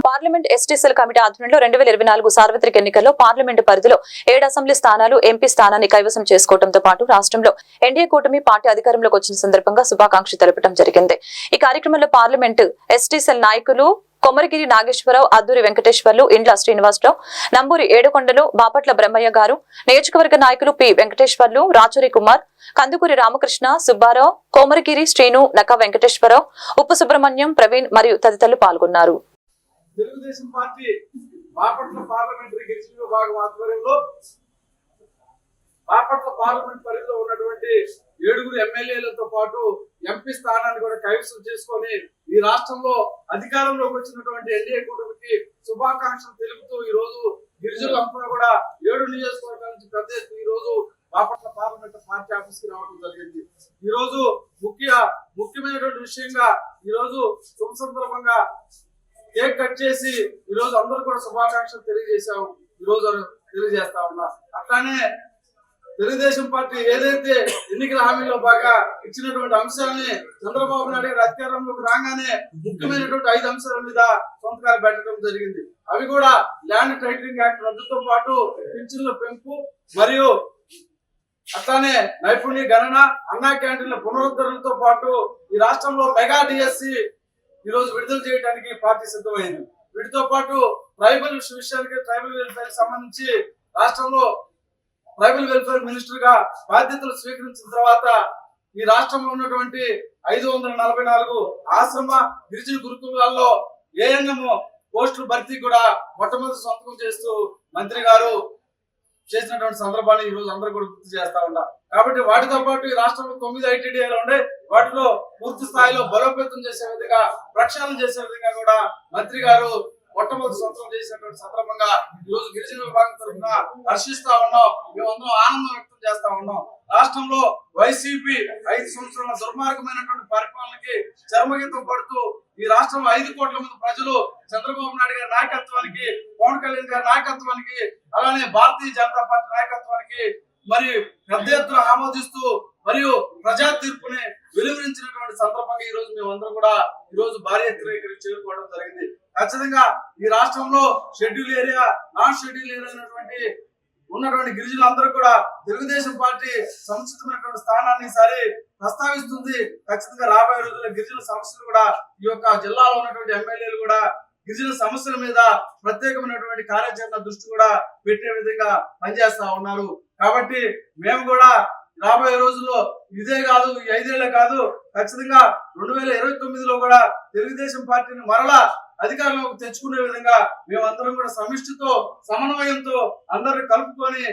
Parliament ST cell committee ఆధ్వర్యంలో 2024 సార్వత్రిక ఎన్నికల్లో పార్లమెంటు పరిధిలో 7 అసెంబ్లీ స్థానాలు ఎంపీ స్థానాన్ని కైవసం చేసుకోవడంతో పాటు రాష్ట్రంలో ఎన్డీఏ కూటమి పార్టీ అధికారంలోకి వచ్చిన సందర్భంగా శుభాకాంక్షలు తెలపడం జరిగింది। ఈ కార్యక్రమంలో పార్లమెంటు ఎస్టీ సెల్ నాయకులు కొమరగిరి నాగేశ్వరరావు, అద్దూరి వెంకటేశ్వర్లు, ఇండ్ల శ్రీనివాసరావు, నంబూరి ఏడుకొండలు, బాపట్ల బ్రహ్మయ్య గారు, నియోజకవర్గ నాయకులు పి వెంకటేశ్వర్లు, రాచూరి కుమార్, కందుకూరి రామకృష్ణ, సుబ్బారావు, కోమరగిరి శ్రీను, నక వెంకటేశ్వరరావు, ఉప్పు సుబ్రహ్మణ్యం, ప్రవీణ్ మరియు తదితరులు పాల్గొన్నారు। తెలుగుదేశం పార్టీ బాపట్ల పార్లమెంటరీ గిరిజన విభాగం ఆధ్వర్యంలో బాపట్ల పార్లమెంట్ పరిధిలో ఉన్నటువంటి 7 ఎమ్మెల్యేలతో పాటు ఎంపీ స్థానాన్ని కూడా కైవసం చేసుకొని ఈ రాష్ట్రంలో అధికారంలోకి వచ్చినటువంటి ఎన్డీఏ కూటమికి శుభాకాంక్షలు తెలుపుతూ ఈ రోజు గిరిజనులంతా కూడా 7 నియోజకవర్గాల నుంచి పెద్ద ఎత్తున ఈ రోజు బాపట్ల పార్లమెంట్ పార్టీ ఆఫీస్ కి రావడం జరిగింది। ఈ రోజు ముఖ్యమైనటువంటి విషయంగా ఈ రోజు శుభ సందర్భంగా కేక్ కట్ చేసి ఈ రోజు అందరూ కూడా శుభాకాంక్షలు తెలియజేస్తా ఉన్నా। అట్లానే తెలుగుదేశం పార్టీ ఏదైతే ఎన్నికల హామీలో బాగా ఇచ్చినటువంటి అంశాలని చంద్రబాబు నాయుడు గారు అధికారంలోకి రాగానే ముఖ్యమైనటువంటి 5 అంశాల మీద సంతకాలు పెట్టడం జరిగింది। అవి కూడా ల్యాండ్ టైటిలింగ్ యాక్ట్ రద్దుతో పాటు పింఛన్ల పెంపు మరియు అట్లానే నైపుణ్య గణన, అన్నా క్యాంటీన్ల పునరుద్ధరణతో పాటు ఈ రాష్ట్రంలో మెగా డిఎస్సి ఈ రోజు విడుదల చేయడానికి పార్టీ సిద్ధమైంది। వీటితో పాటు ట్రైబల్ విషయానికి ట్రైబల్ వెల్ఫేర్ సంబంధించి రాష్ట్రంలో ట్రైబల్ వెల్ఫేర్ మినిస్టర్ గా బాధ్యతలు స్వీకరించిన తర్వాత ఈ రాష్ట్రంలో ఉన్నటువంటి 544 ఆశ్రమ గిరిజన గురుకులాల్లో ఏఎన్ఎం పోస్టుల భర్తీ కూడా మొట్టమొదటి సంతకం చేస్తూ మంత్రి గారు చేసినటువంటి సందర్భాన్ని ఈ రోజు అందరూ కూడా గుర్తు చేస్తా ఉన్నారు। కాబట్టి వాటితో పాటు ఈ రాష్ట్రంలో 9 ఐటీడీఏలు ఉండే వాటిలో పూర్తి స్థాయిలో బలోపేతం చేసే విధంగా ప్రక్షాళన చేసే విధంగా కూడా మంత్రి గారు మొట్టమొదటి సంతకం చేసినటువంటి సందర్భంగా ఈ రోజు గిరిజన విభాగం తరఫున హర్షిస్తా ఉన్నాం, మేమందరం ఆనందం వ్యక్తం చేస్తా ఉన్నాం। రాష్ట్రంలో వైసీపీ 5 సంవత్సరాల దుర్మార్గమైనటువంటి పరిపాలనకి చర్మగీతం పడుతూ ఈ రాష్ట్రంలో 5 కోట్ల మంది ప్రజలు చంద్రబాబు నాయుడు గారి నాయకత్వానికి, పవన్ కళ్యాణ్ గారి నాయకత్వానికి, అలానే భారతీయ జనతా పార్టీ నాయకత్వానికి మరి పెద్ద ఎత్తున ఆమోదిస్తూ మరియు ప్రజా తీర్పుని వెలువరించినటువంటి సందర్భంగా ఈ రోజు మేమందరం కూడా ఈ రోజు భారీ ఎత్తున ఇక్కడికి చేరుకోవడం జరిగింది। ఖచ్చితంగా ఈ రాష్ట్రంలో schedule area, non schedule area ఉన్నటువంటి గిరిజనులందరూ కూడా తెలుగుదేశం పార్టీ సముచితమైనటువంటి స్థానాన్ని సరే ప్రస్తావిస్తుంది। ఖచ్చితంగా రాబోయే రోజుల్లో గిరిజన సమస్యలు కూడా ఈ యొక్క జిల్లాలో ఉన్నటువంటి ఎమ్మెల్యేలు కూడా గిరిజన సమస్యల మీద ప్రత్యేకమైనటువంటి కార్యాచరణ దృష్టి కూడా పెట్టే విధంగా పనిచేస్తా ఉన్నారు। కాబట్టి మేము కూడా రాబోయే రోజుల్లో ఇదే కాదు, ఈ 5 ఏళ్లే కాదు, ఖచ్చితంగా 2029లో కూడా తెలుగుదేశం పార్టీని మరలా అధికారంలోకి తెచ్చుకునే విధంగా మేమందరం కూడా సమిష్టితో సమన్వయంతో అందరిని కలుపుకొని